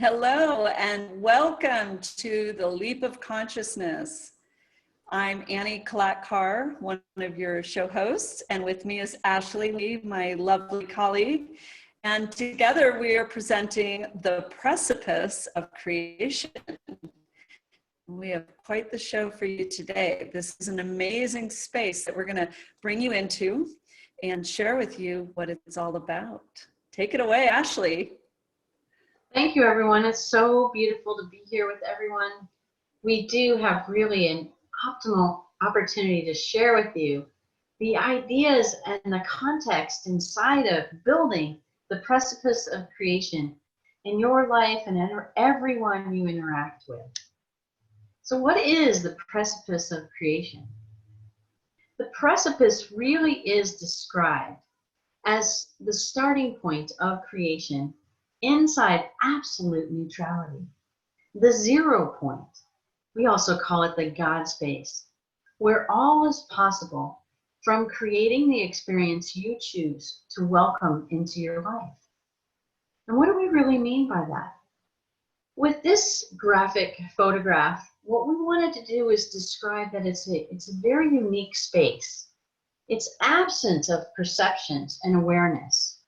Hello and welcome to the Leap of Consciousness. I'm Annie Kalat-Carr, one of your show hosts, and with me is Ashley Lee, my lovely colleague. And together we are presenting The Precipice of Creation. We have quite the show for you today. This is an amazing space that we're going to bring you into and share with you what it's all about. Take it away, Ashley. Thank you, everyone. It's so beautiful to be here with everyone. We do have really an optimal opportunity to share with you the ideas and the context inside of building the precipice of creation in your life and everyone you interact with. So what is the precipice of creation? The precipice really is described as the starting point of creation inside absolute neutrality, the 0 point. We also call it the God space, where all is possible from creating the experience you choose to welcome into your life. And what do we really mean by that? With this graphic photograph, what we wanted to do is describe that it's a very unique space. It's absent of perceptions and awareness.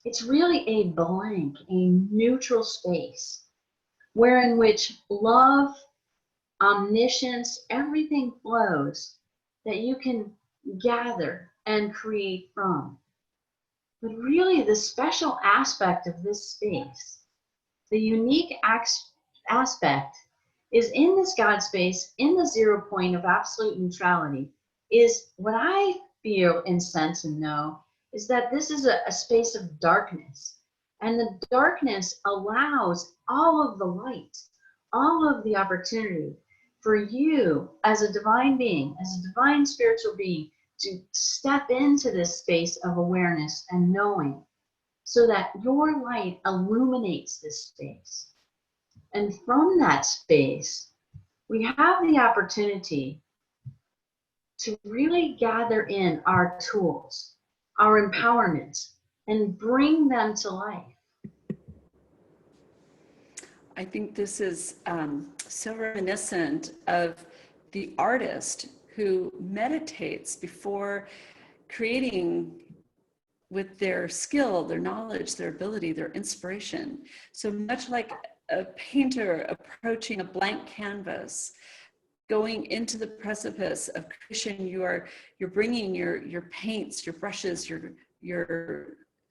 It's really a blank, a neutral space, where in which love, omniscience, everything flows that you can gather and create from. But really the special aspect of this space, the unique aspect is in this God space, in the 0 point of absolute neutrality, is what I feel and sense and know is that this is a space of darkness. And the darkness allows all of the light, all of the opportunity for you as a divine being, as a divine spiritual being, to step into this space of awareness and knowing so that your light illuminates this space. And from that space, we have the opportunity to really gather in our tools, our empowerment, and bring them to life. I think this is so reminiscent of the artist who meditates before creating with their skill, their knowledge, their ability, their inspiration. So much like a painter approaching a blank canvas, going into the precipice of creation, you're bringing your paints, your brushes, your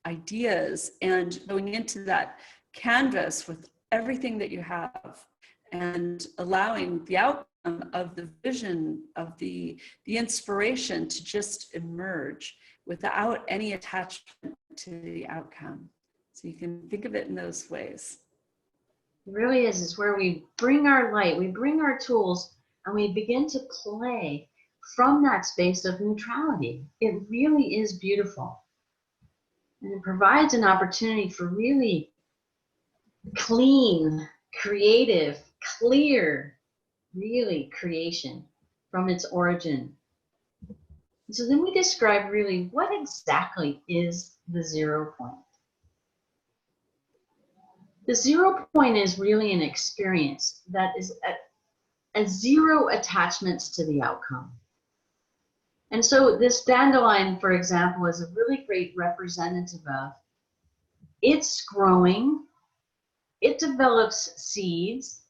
ideas, and going into that canvas with everything that you have, and allowing the outcome of the vision of the inspiration to just emerge without any attachment to the outcome. So you can think of it in those ways. It really is. It's where we bring our light, we bring our tools, and we begin to play from that space of neutrality. It really is beautiful. And it provides an opportunity for really clean, creative, clear, really creation from its origin. And so then we describe really what exactly is the 0 point. The 0 point is really an experience that is a 0 attachments to the outcome. And so this dandelion, for example, is a really great representative of it's growing, it develops seeds.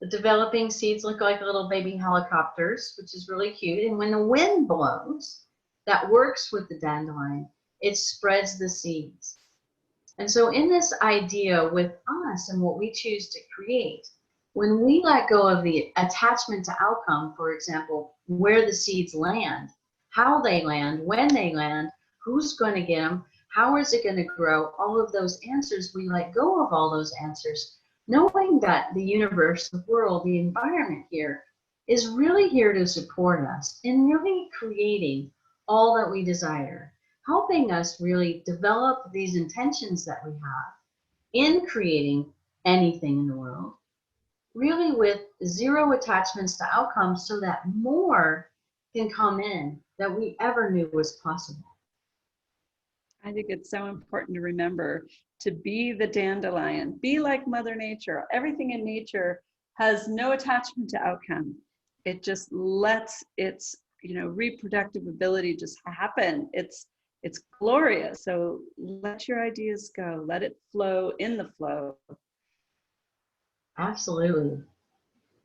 The developing seeds look like little baby helicopters, which is really cute. And when the wind blows, that works with the dandelion, it spreads the seeds. And so in this idea with us and what we choose to create, when we let go of the attachment to outcome, for example, where the seeds land, how they land, when they land, who's going to get them, how is it going to grow, all of those answers, we let go of all those answers, knowing that the universe, the world, the environment here is really here to support us in really creating all that we desire, helping us really develop these intentions that we have in creating anything in the world, really with 0 attachments to outcomes so that more can come in that we ever knew was possible. I think it's so important to remember to be the dandelion, be like Mother Nature. Everything in nature has no attachment to outcome. It just lets its, reproductive ability just happen. It's glorious. So let your ideas go. Let it flow in the flow. Absolutely.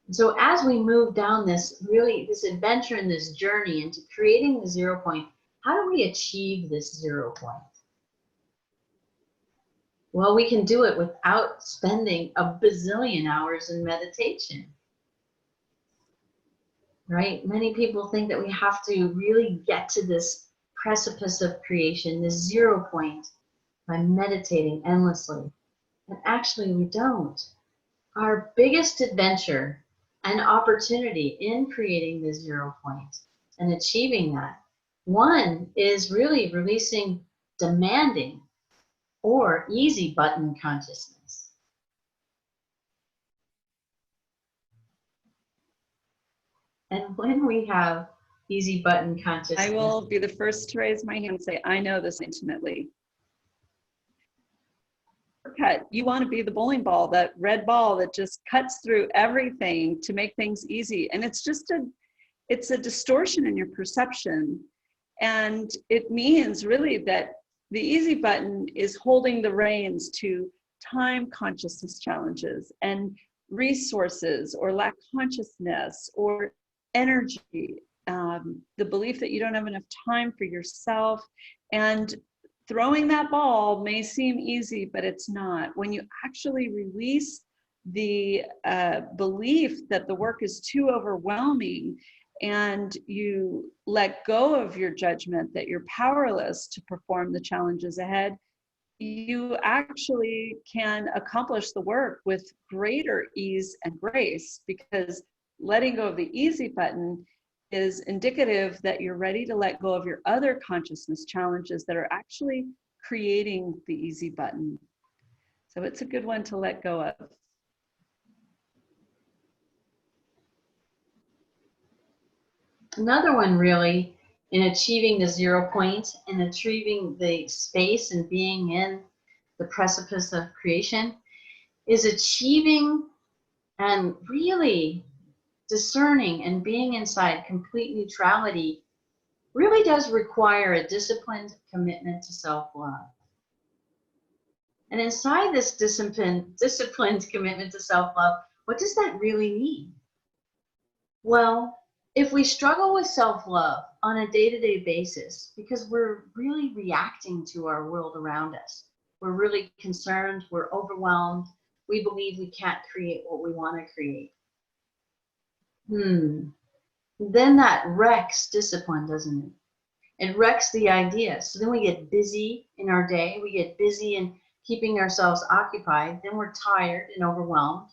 So as we move down this adventure and this journey into creating the 0 point, how do we achieve this 0 point? Well, we can do it without spending a bazillion hours in meditation, right? Many people think that we have to really get to this precipice of creation, this 0 point, by meditating endlessly. And actually, we don't. Our biggest adventure and opportunity in creating the 0 point and achieving that, one is really releasing demanding or easy button consciousness. And when we have easy button consciousness, I will be the first to raise my hand and say, I know this intimately. You want to be the bowling ball, that red ball that just cuts through everything to make things easy. And it's a distortion in your perception. And it means really that the easy button is holding the reins to time consciousness challenges and resources or lack consciousness or energy, the belief that you don't have enough time for yourself. And throwing that ball may seem easy, but it's not. When you actually release the belief that the work is too overwhelming and you let go of your judgment that you're powerless to perform the challenges ahead, you actually can accomplish the work with greater ease and grace, because letting go of the easy button is indicative that you're ready to let go of your other consciousness challenges that are actually creating the easy button. So it's a good one to let go of. another one really in achieving the 0 point and achieving the space and being in the precipice of creation is achieving and really discerning and being inside complete neutrality really does require a disciplined commitment to self-love. And inside this disciplined commitment to self-love, what does that really mean? Well, if we struggle with self-love on a day-to-day basis because we're really reacting to our world around us, we're really concerned, we're overwhelmed, we believe we can't create what we want to create, then that wrecks discipline, doesn't it? It wrecks the idea. So then we get busy in our day, we get busy in keeping ourselves occupied, then we're tired and overwhelmed,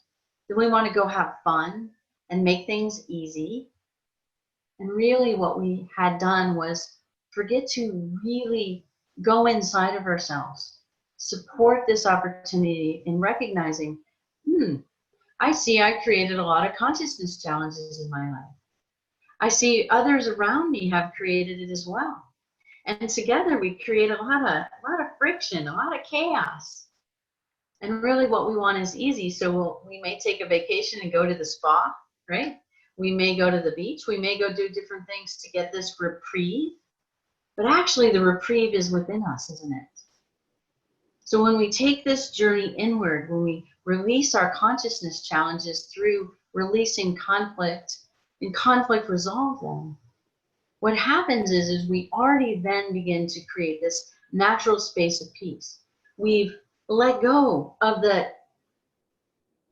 then we want to go have fun and make things easy. And really what we had done was forget to really go inside of ourselves, support this opportunity in recognizing, I see I created a lot of consciousness challenges in my life. I see others around me have created it as well. And together we create a lot of friction, a lot of chaos. And really what we want is easy. So we may take a vacation and go to the spa, right? We may go to the beach. We may go do different things to get this reprieve. But actually the reprieve is within us, isn't it? So when we take this journey inward, when we release our consciousness challenges through releasing conflict and conflict resolve them, what happens is we already then begin to create this natural space of peace. We've let go of the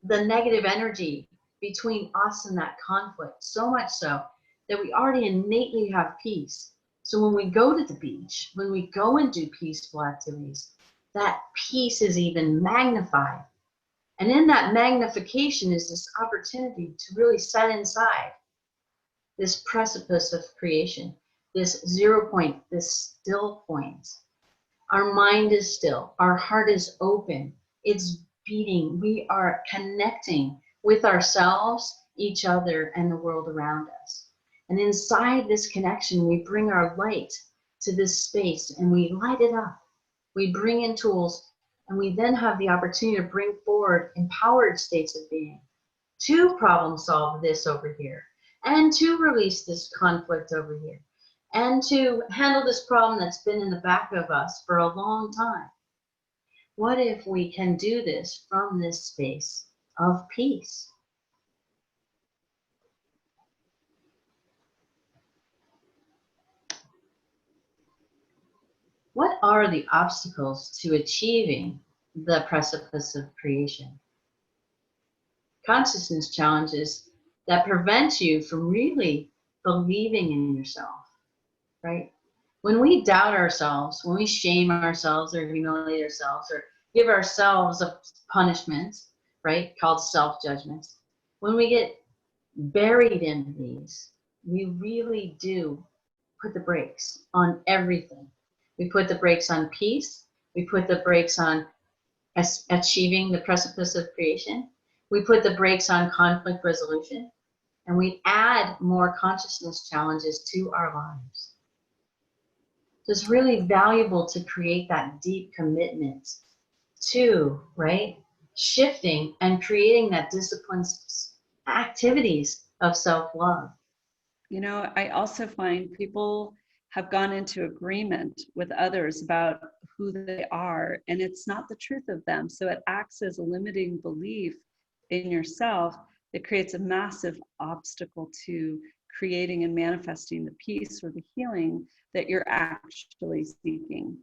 negative energy between us and that conflict, so much so that we already innately have peace. So when we go to the beach, when we go and do peaceful activities, that peace is even magnified. And in that magnification is this opportunity to really set inside this precipice of creation, this 0 point, this still point. Our mind is still, our heart is open, it's beating, we are connecting with ourselves, each other, and the world around us. And inside this connection, we bring our light to this space and we light it up. We bring in tools, and we then have the opportunity to bring forward empowered states of being to problem solve this over here, and to release this conflict over here, and to handle this problem that's been in the back of us for a long time. What if we can do this from this space of peace? What are the obstacles to achieving the precipice of creation? Consciousness challenges that prevent you from really believing in yourself, right? When we doubt ourselves, when we shame ourselves or humiliate ourselves or give ourselves a punishment, right, called self-judgments, when we get buried in these, we really do put the brakes on everything. We put the brakes on peace. We put the brakes on achieving the precipice of creation. We put the brakes on conflict resolution. And we add more consciousness challenges to our lives. So it's really valuable to create that deep commitment to, right, shifting and creating that disciplined activities of self-love. You know, I also find people have gone into agreement with others about who they are, and it's not the truth of them. So it acts as a limiting belief in yourself that creates a massive obstacle to creating and manifesting the peace or the healing that you're actually seeking.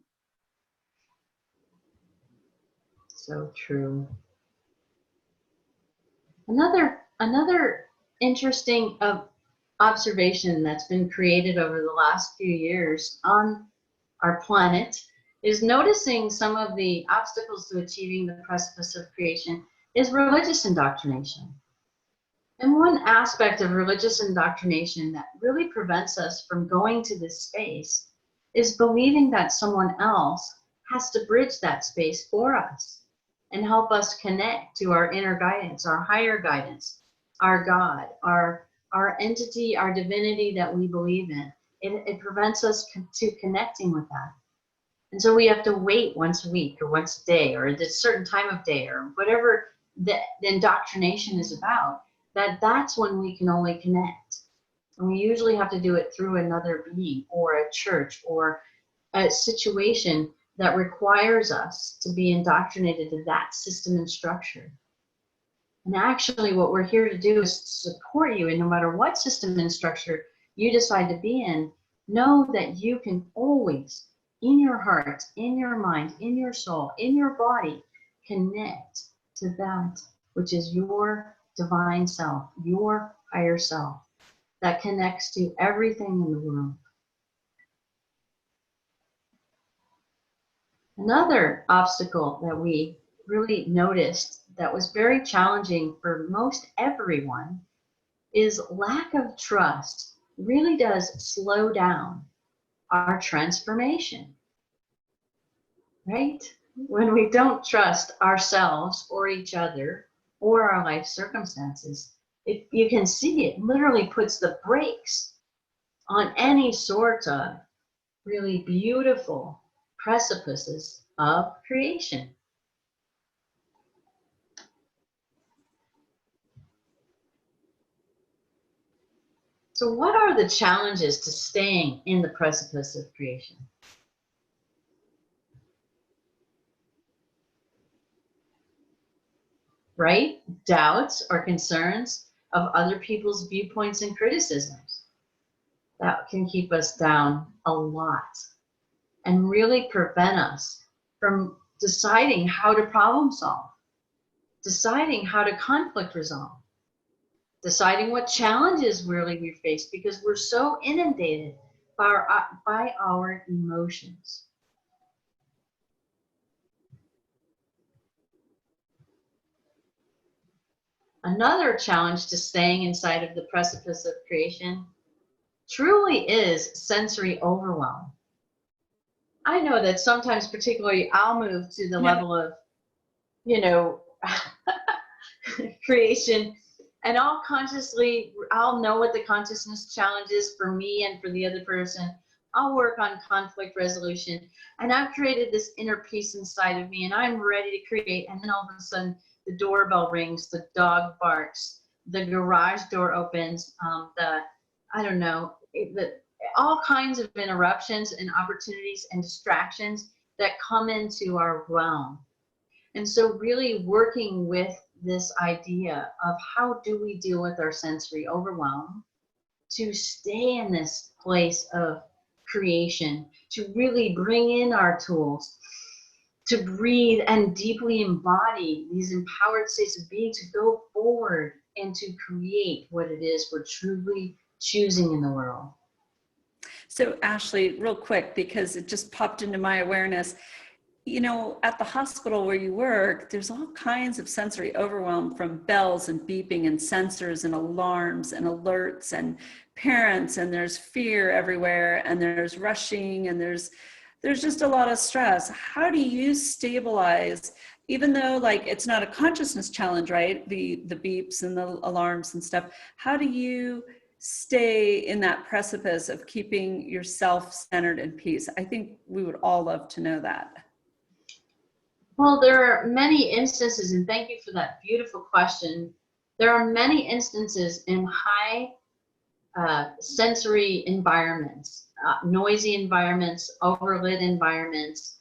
So true. Another interesting observation that's been created over the last few years on our planet is noticing some of the obstacles to achieving the precipice of creation is religious indoctrination. And one aspect of religious indoctrination that really prevents us from going to this space is believing that someone else has to bridge that space for us and help us connect to our inner guidance, our higher guidance, our God, our entity, our divinity that we believe in. It prevents us to connecting with that. And so we have to wait once a week or once a day or at a certain time of day or whatever the indoctrination is about, that's when we can only connect. And we usually have to do it through another being or a church or a situation that requires us to be indoctrinated to that system and structure. And actually what we're here to do is to support you, and no matter what system and structure you decide to be in, know that you can always, in your heart, in your mind, in your soul, in your body, connect to that which is your divine self, your higher self, that connects to everything in the world. Another obstacle that we really noticed that was very challenging for most everyone is lack of trust really does slow down our transformation, right? When we don't trust ourselves or each other or our life circumstances, you can see it literally puts the brakes on any sort of really beautiful precipices of creation. So what are the challenges to staying in the precipice of creation? Right? Doubts or concerns of other people's viewpoints and criticisms. That can keep us down a lot and really prevent us from deciding how to problem solve, deciding how to conflict resolve, deciding what challenges really we face because we're so inundated by our emotions. Another challenge to staying inside of the precipice of creation truly is sensory overwhelm. I know that sometimes particularly I'll move to the level of, creation, and I'll know what the consciousness challenge is for me and for the other person, I'll work on conflict resolution. And I've created this inner peace inside of me, and I'm ready to create. And then all of a sudden, the doorbell rings, the dog barks, the garage door opens, I don't know, all kinds of interruptions and opportunities and distractions that come into our realm. And so really working with this idea of how do we deal with our sensory overwhelm to stay in this place of creation, to really bring in our tools, to breathe and deeply embody these empowered states of being, to go forward and to create what it is we're truly choosing in the world. So Ashley, real quick, because it just popped into my awareness, you know, at the hospital where you work, there's all kinds of sensory overwhelm, from bells and beeping and sensors and alarms and alerts and parents, and there's fear everywhere, and there's rushing, and there's just a lot of stress. How do you stabilize, even though like it's not a consciousness challenge, right? The beeps and the alarms and stuff. How do you stay in that precipice of keeping yourself centered in peace? I think we would all love to know that. Well, there are many instances, and thank you for that beautiful question. There are many instances in high sensory environments, noisy environments, overlit environments,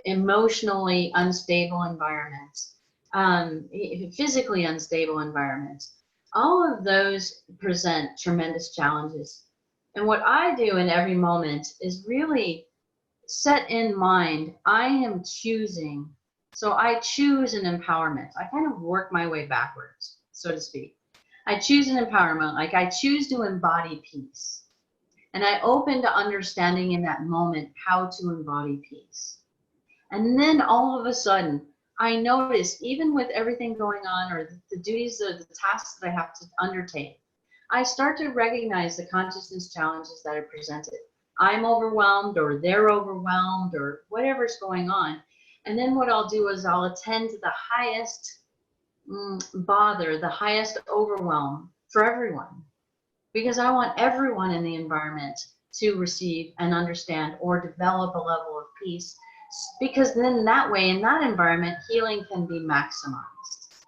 emotionally unstable environments, physically unstable environments. All of those present tremendous challenges. And what I do in every moment is really set in mind, I am choosing. So I choose an empowerment. I kind of work my way backwards, so to speak. I choose an empowerment, like I choose to embody peace. And I open to understanding in that moment how to embody peace. And then all of a sudden, I notice, even with everything going on, or the duties or the tasks that I have to undertake, I start to recognize the consciousness challenges that are presented. I'm overwhelmed, or they're overwhelmed, or whatever's going on. And then what I'll do is I'll attend to the highest bother, the highest overwhelm for everyone. Because I want everyone in the environment to receive and understand or develop a level of peace. Because then that way, in that environment, healing can be maximized.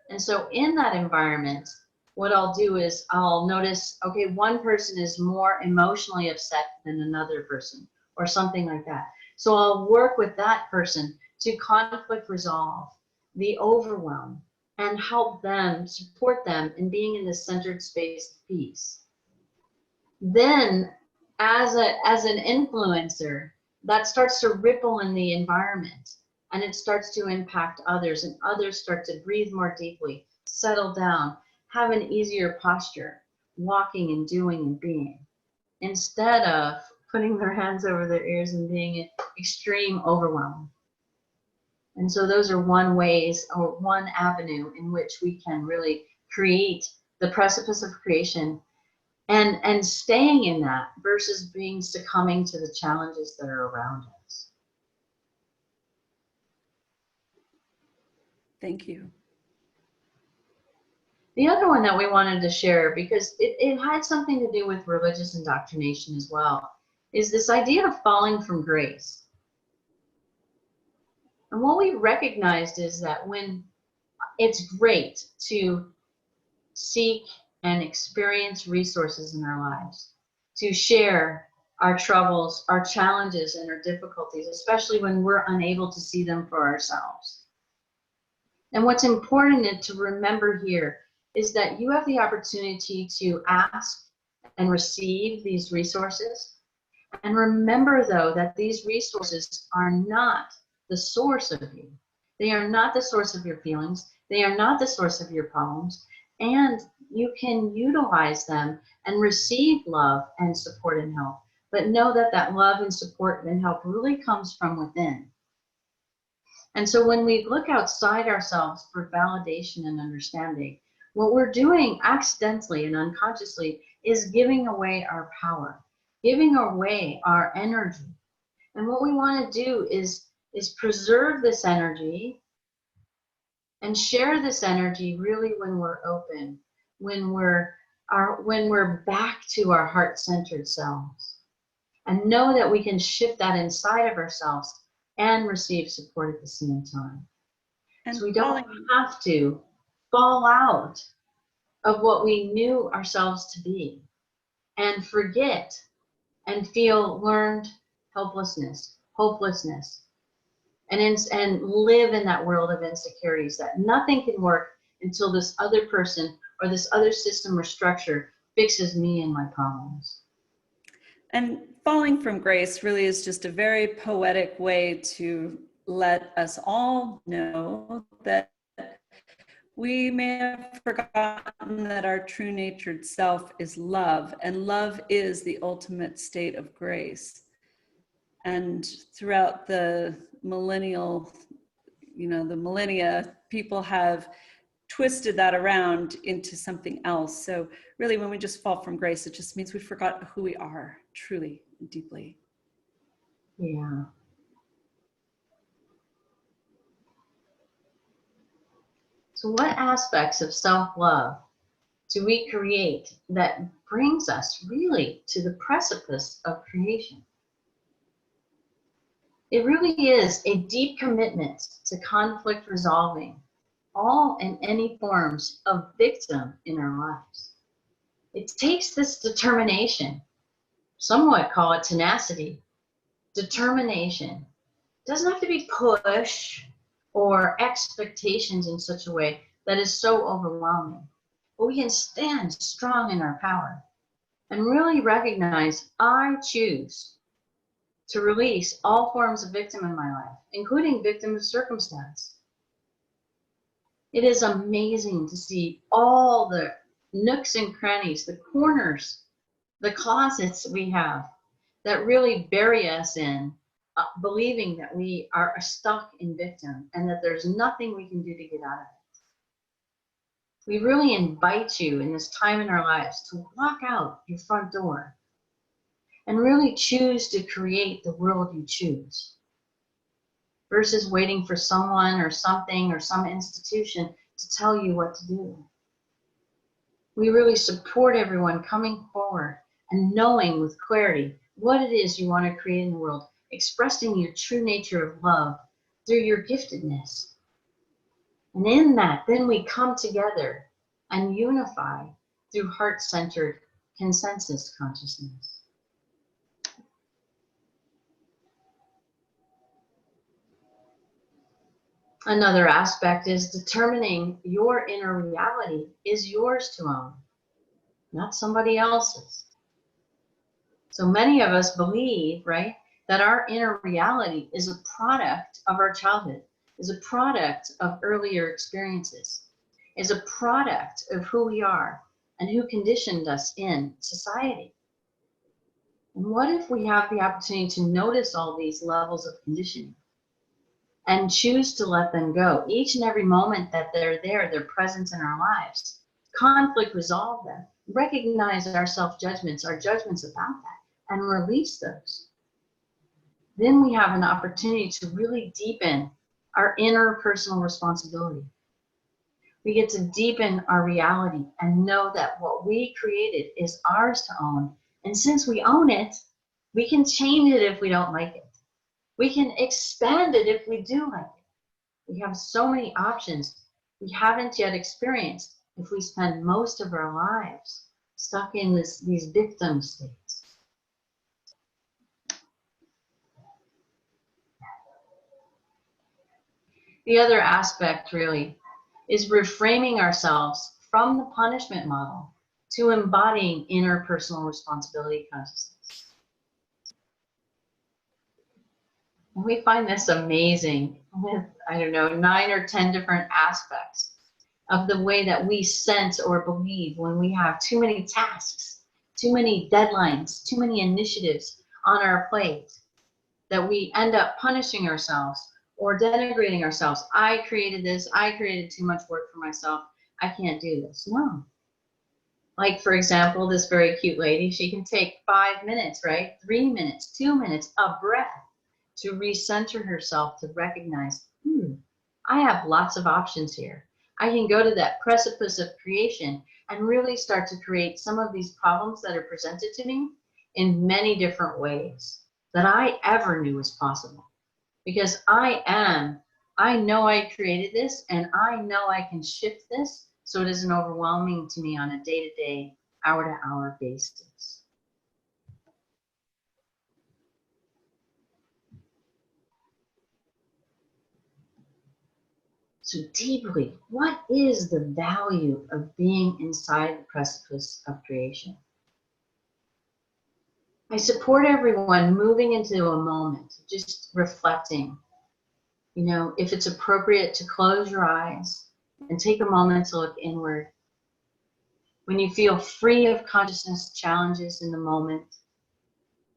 And so in that environment, what I'll do is I'll notice, okay, one person is more emotionally upset than another person, or something like that. So I'll work with that person to conflict resolve the overwhelm and help them, support them in being in this centered space of peace. Then as an influencer, that starts to ripple in the environment, and it starts to impact others, and others start to breathe more deeply, settle down, have an easier posture, walking and doing and being, instead of putting their hands over their ears and being in extreme overwhelm. And so those are one avenue in which we can really create the precipice of creation, and staying in that versus succumbing to the challenges that are around us. Thank you. The other one that we wanted to share, because it had something to do with religious indoctrination as well, is this idea of falling from grace. And what we recognized is that when it's great to seek and experience resources in our lives, to share our troubles, our challenges, and our difficulties, especially when we're unable to see them for ourselves. And what's important to remember here is that you have the opportunity to ask and receive these resources. And remember, though, that these resources are not the source of you. They are not the source of your feelings. They are not the source of your problems. And you can utilize them and receive love and support and help. But know that that love and support and help really comes from within. And so when we look outside ourselves for validation and understanding, what we're doing accidentally and unconsciously is giving away our power, giving away our energy. And what we want to do is preserve this energy and share this energy really when we're open, when we're back to our heart-centered selves. and know that we can shift that inside of ourselves and receive support at the same time. And So we don't have to fall out of what we knew ourselves to be and forget and feel learned helplessness, hopelessness, and live in that world of insecurities that nothing can work until this other person or this other system or structure fixes me and my problems. And falling from grace really is just a very poetic way to let us all know that we may have forgotten that our true natured self is love, and love is the ultimate state of grace. And throughout the millennia, people have twisted that around into something else. So really, when we just fall from grace, it just means we forgot who we are truly, deeply. Yeah. So what aspects of self-love do we create that brings us really to the precipice of creation? It really is a deep commitment to conflict resolving all and any forms of victim in our lives. It takes this determination, some might call it tenacity, determination. It doesn't have to be push or expectations in such a way that is so overwhelming. But we can stand strong in our power and really recognize I choose to release all forms of victim in my life, including victim of circumstance. It is amazing to see all the nooks and crannies, the corners, the closets we have that really bury us in believing that we are stuck in victim and that there's nothing we can do to get out of it. We really invite you in this time in our lives to walk out your front door and really choose to create the world you choose versus waiting for someone or something or some institution to tell you what to do. We really support everyone coming forward and knowing with clarity what it is you want to create in the world, expressing your true nature of love through your giftedness. And in that, then we come together and unify through heart-centered consensus consciousness. Another aspect is determining your inner reality is yours to own, not somebody else's. So many of us believe, right, that our inner reality is a product of our childhood, is a product of earlier experiences, is a product of who we are and who conditioned us in society. And what if we have the opportunity to notice all these levels of conditioning and choose to let them go each and every moment that they're there, their presence in our lives, conflict resolve them, recognize our self-judgments, our judgments about that, and release those. Then we have an opportunity to really deepen our inner personal responsibility. We get to deepen our reality and know that what we created is ours to own. And since we own it, we can change it if we don't like it. We can expand it if we do like it. We have so many options we haven't yet experienced if we spend most of our lives stuck in these victim states. The other aspect really is reframing ourselves from the punishment model to embodying inner personal responsibility consciousness. And we find this amazing with, 9 or 10 different aspects of the way that we sense or believe when we have too many tasks, too many deadlines, too many initiatives on our plate, that we end up punishing ourselves or denigrating ourselves. I created this, I created too much work for myself, I can't do this. No. Like, for example, this very cute lady, she can take 5 minutes, right? 3 minutes, 2 minutes, a breath to recenter herself, to recognize, I have lots of options here. I can go to that precipice of creation and really start to create some of these problems that are presented to me in many different ways that I ever knew was possible. Because I know I created this, and I know I can shift this so it isn't overwhelming to me on a day-to-day, hour-to-hour basis. So deeply, what is the value of being inside the precipice of creation? I support everyone moving into a moment, just reflecting. You know, if it's appropriate to close your eyes and take a moment to look inward. When you feel free of consciousness challenges in the moment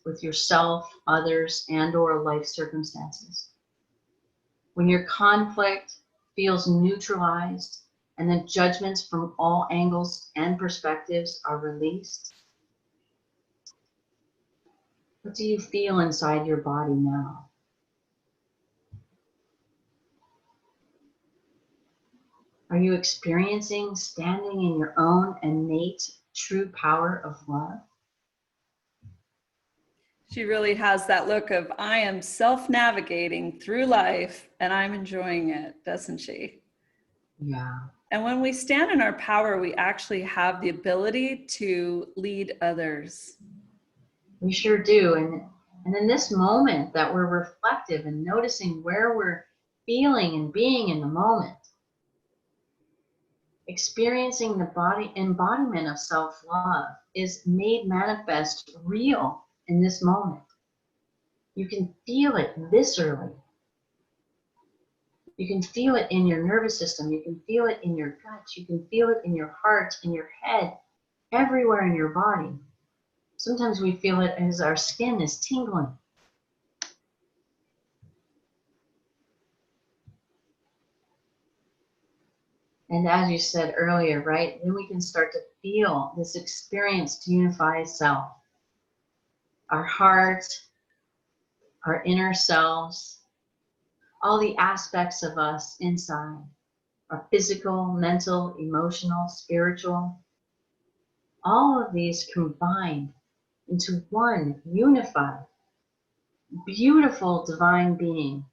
with yourself, others, and/or life circumstances. When your conflict feels neutralized and the judgments from all angles and perspectives are released. What do you feel inside your body now? Are you experiencing standing in your own innate true power of love? She really has that look of, I am self-navigating through life and I'm enjoying it, doesn't she? Yeah. And when we stand in our power, we actually have the ability to lead others. We sure do. And in this moment that we're reflective and noticing where we're feeling and being in the moment, experiencing the body embodiment of self-love is made manifest real in this moment. You can feel it viscerally. You can feel it in your nervous system. You can feel it in your gut. You can feel it in your heart, in your head, everywhere in your body. Sometimes we feel it as our skin is tingling. And as you said earlier, right, then we can start to feel this experience to unify self. Our heart, our inner selves, all the aspects of us inside, our physical, mental, emotional, spiritual, all of these combined into one unified, beautiful divine being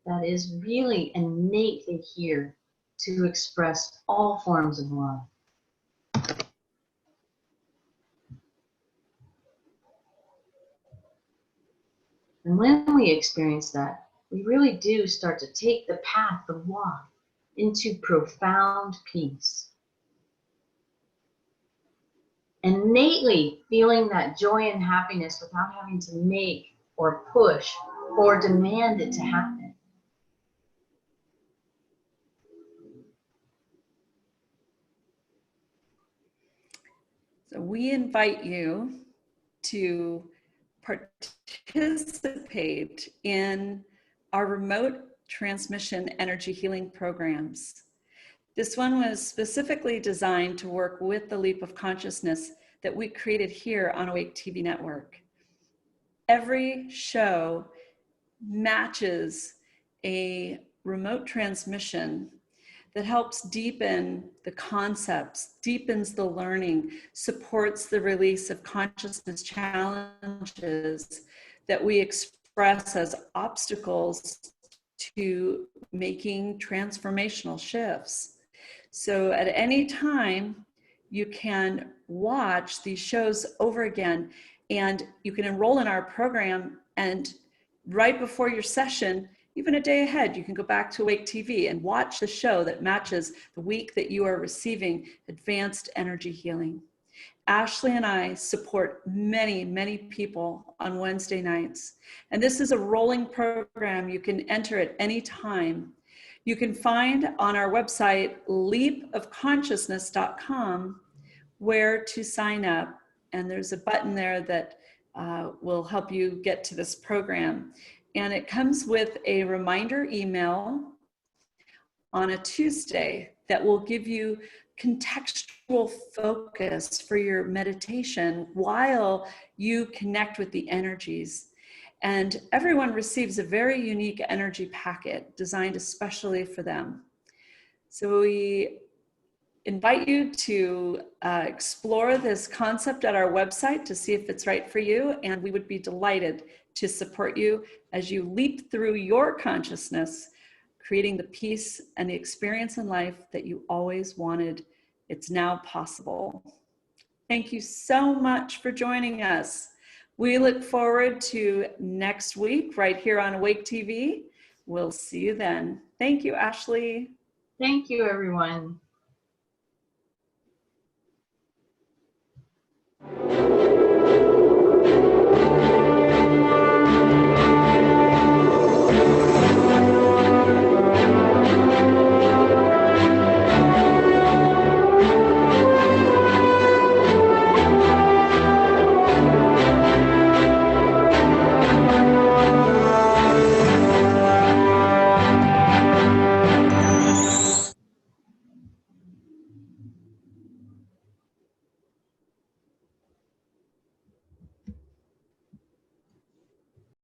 that is really innately here to express all forms of love. And when we experience that, we really do start to take the path, the walk, into profound peace. Innately feeling that joy and happiness without having to make or push or demand it to happen. So we invite you to participate in our remote transmission energy healing programs. This one was specifically designed to work with the leap of consciousness that we created here on Awake TV Network. Every show matches a remote transmission that helps deepen the concepts, deepens the learning, supports the release of consciousness challenges that we express as obstacles to making transformational shifts. So at any time, you can watch these shows over again, and you can enroll in our program, and right before your session, even a day ahead, you can go back to Awake TV and watch the show that matches the week that you are receiving advanced energy healing. Ashley and I support many, many people on Wednesday nights. And this is a rolling program. You can enter at any time. You can find on our website, leapofconsciousness.com, where to sign up. And there's a button there that will help you get to this program. And it comes with a reminder email on a Tuesday that will give you contextual focus for your meditation while you connect with the energies. And everyone receives a very unique energy packet designed especially for them. So we invite you to explore this concept at our website to see if it's right for you. And we would be delighted to support you as you leap through your consciousness, creating the peace and the experience in life that you always wanted. It's now possible. Thank you so much for joining us. We look forward to next week right here on Awake TV. We'll see you then. Thank you, Ashley. Thank you, everyone.